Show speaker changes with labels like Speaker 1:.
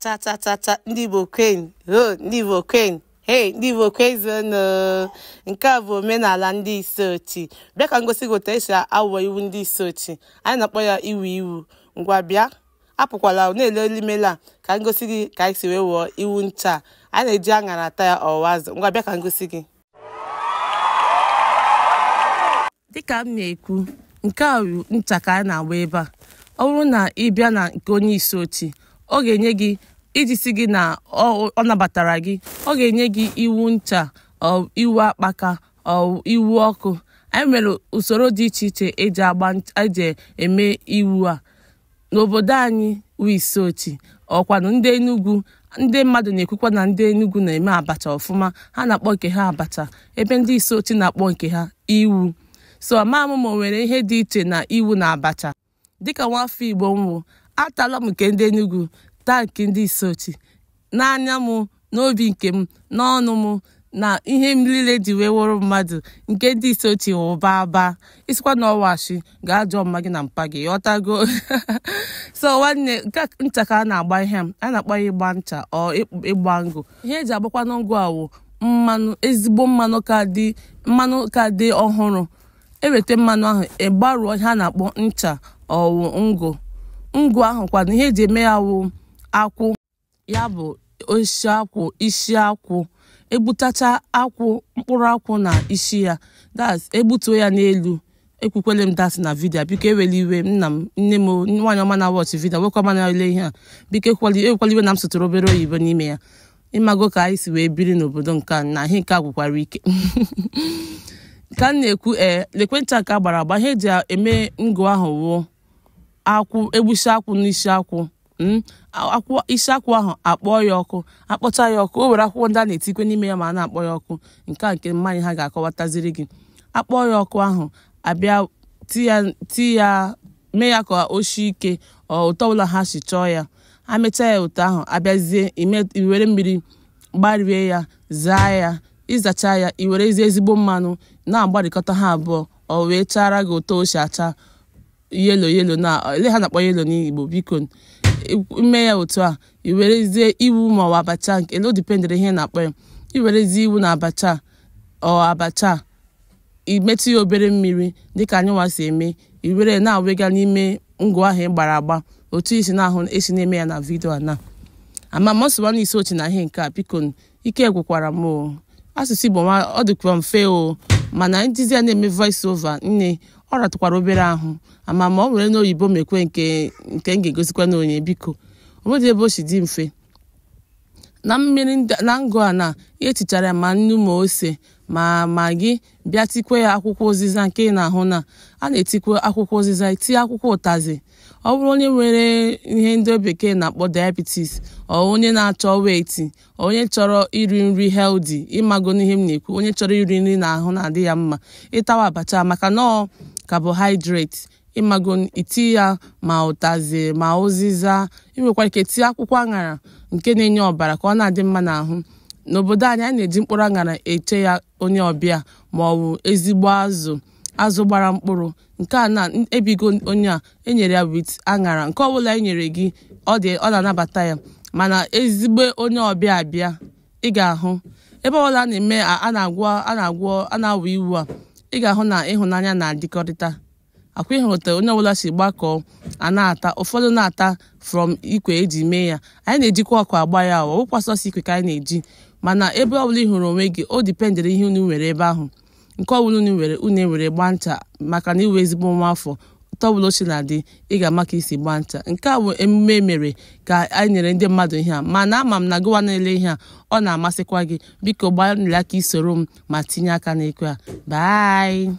Speaker 1: Cha cha cha cha ndị Igbo Queen. Oh, ndị Igbo Queen. Hey, ndị Igbo Queen zono. Nke a bụ omenala ndị Isuochi. Bịa ka ngosi gị otu esi awọ iwu ndị Isuochi. Anyị na-akpọ ya iwu. Ngwa bịa. Apụkwala na-ele elimela ka ngosi gị ka anyị si wee wụọ iwu ncha. Anyị na-eji aṅara ata ya ọwazụ. Ngwa bịa ka ngosi gị. Dịka m na-ekwu, nke a bụ ncha ka anyị na-agba ebe a. Ọ bụrụ na ị bịa na nke onye Isuochi, ọ ga-enye gị iji si gị na ọ nabatara gị, ọ ga-enye gị iwu ncha, iwu akpaka, iwu ọkụ. Anyị nwere usoro dị iche iche eji eme iwu a. N'obodo anyị wụ Isuochi, ọkwanụ ndị Enugu, ndị mmadụ na-ekwukwa na ndị Enugu na-eme abacha ọfụma, ha na-akpọ nke ha abacha, ebe ndị Isuochi na-akpọ nke ha iwu. So amaghị m nwere ihe dị iche na iwu na abacha. Dịka nwafọ Igbo nwụ, atala m nke ndị Enugu, taa nke ndị Isuochi. N'anya m, n'obi nke m, n'ọnụ m, na ihe m niile ji wee wụrụ mmadụ, nke ndị Isuochi wụ baba. Isikwa na ọwashi ga-ajọ mma gị na mpa gị, ghọtago. So nwanne, nke ncha ka a na-agba ihe a na-akpọ ya ịgba ncha ịgba ngụ. Ihe eji agbakwa n'ngụ a wụ mmanụ, ezigbo mmanụ ka dị ọhụrụ. Eweta mmanụ ahụ ịgbaruo ha na-akpọ ncha ọwụ ngụ ahụ kwana ihe eji eme ya wụ akwụ, ya bụ isi akwụ. Egbutacha akwụ, mkpụrụ akwụ na isi ya, egbutuo ya n'elu. Ekwukwele m dasị na vidio, biko eweli iwe. Nna m, nne m, nwaanyị ọma na-awọchị vidio, wekwa na ile ihe a, biko ekwela iwe na m sụtụrụ obere oyibo n'ime ya. Ịmago ka anyị si wee biri n'obodo nke na ihe nke a gwụkwara ike. Ka m na-ekwu lekwe ncha ka gbara agba. Ihe eji eme ngụ ahụ wụ akwụ, egbusi akwụ n'isi akwụ. Isi akwụ ahụ akpọọ ya ọkụ, akpọcha ya ọkụ, o were akwụkwọ ndị a na-etikwe n'ime ya ma a na-akpọ ya ọkụ. Nke mmanya ha ga-akọwataziri gị. Akpọọ ya ọkụ ahụ, abịa ti ya, mee ya ka o sie ike, ụtọ ọbụla ha si chọọ ya. Ha mechaa ya ụtọ ahụ, abịazie iwere mmiri gbarie ya, zaa ya. Ịzacha ya, iwerezi ezigbo mmanụ na-agbarịkọta ha abụọ, o wee chara gị ụtọ o si acha yelo na ele ha na-akpọ yelo n'Igbo. Biko ime ya otu a, iwerezie iwu ma ọ abacha, nke elo dipendere ihe na-akpọ ya. Iwerezie iwu na abacha abacha, imetụ ya obere mmiri dịka anyị nwa si eme, iwere na-awega n'ime ngụ ahụ ịgbara agba, otu isi na-ahụ esi na-eme ya na vidio a na ama mọsụwa na Isuochi na ihe nke a. Biko ike gwụkwara m asụsụ Igbo ọ dịkwa mfe mana njizi ya na-eme voice over nne ọ ratụkwara obere ahụ. Ama ma ọ were n'oyibo mekwe nke m ga-egosikwa n'onye. Biko onwedị ebe o si dị mfe na mmiri na ngụ a na ihe tichara ya, ma nnu ma ose ma magị, bịa tikwe ya akwụkwọ ụzịza. Nke ị na-ahụ na a na-etikwe akwụkwọ ụzịza, itinye akwụkwọ ụtazị. Ọ bụrụ onye nwere ihe ndị bekee na-akpọ diabetes, onye na-achọ weti, onye chọrọ iri nri healthy, ịmago n'ihe m na-ekwu, onye chọrọ iri nri na-ahụ na-adị ya mma, ịtawa abacha maka na carbohydrate, ịmago iti ya ma ụtazị ma ụzịza. Inwekwara ike tie akwụkwọ aṅara nke na-enye ọbara ka ọ na-adị mma n'ahụ. N'obodo anyị na-eji mkpụrụ aṅara eche ya onye ọbịa, ma ọ bụ ezigbo azụ gbara mkpụrụ. Nke a na-ebigo onye a enyere ya wit aṅara. Nke ọbụla enyere gị ọ na-anabata ya, mana ezigbo onye ọbịa abịa, ị ga-ahụ ebe ọbụla na-eme a na-awụ iwu a, ị ga-ahụ na ịhụnanya na-adịkọrịta. Akwa ịhụta onye ọbụla si gbakọ a na-ata, ụfọdụ na-ata from ikwe eji mee ya. Anyị na-ejikwa ọkụ agba ya, ọ bụkwa sọsọ ikwe ka anyị na-eji, mana ebe ọbụla ị hụrụ onwe gị, o dipendere ihe unu nwere ebe ahụ. Nke ọbụla unu ewere gba ncha, maka na iwe ezigbo nwa afọ, ụtọ ọbụla ochi na-adị, ị ga-ama ka isi gba ncha. Nke a bụ emume mere ka anyị nyere ndị mmadụ ihe a, mana ama m na gịwa na-ele ihe a ọ na-amasịkwa gị. Biko gbalịa ka isoro m ma tinye aka n'ekwe a. Bye.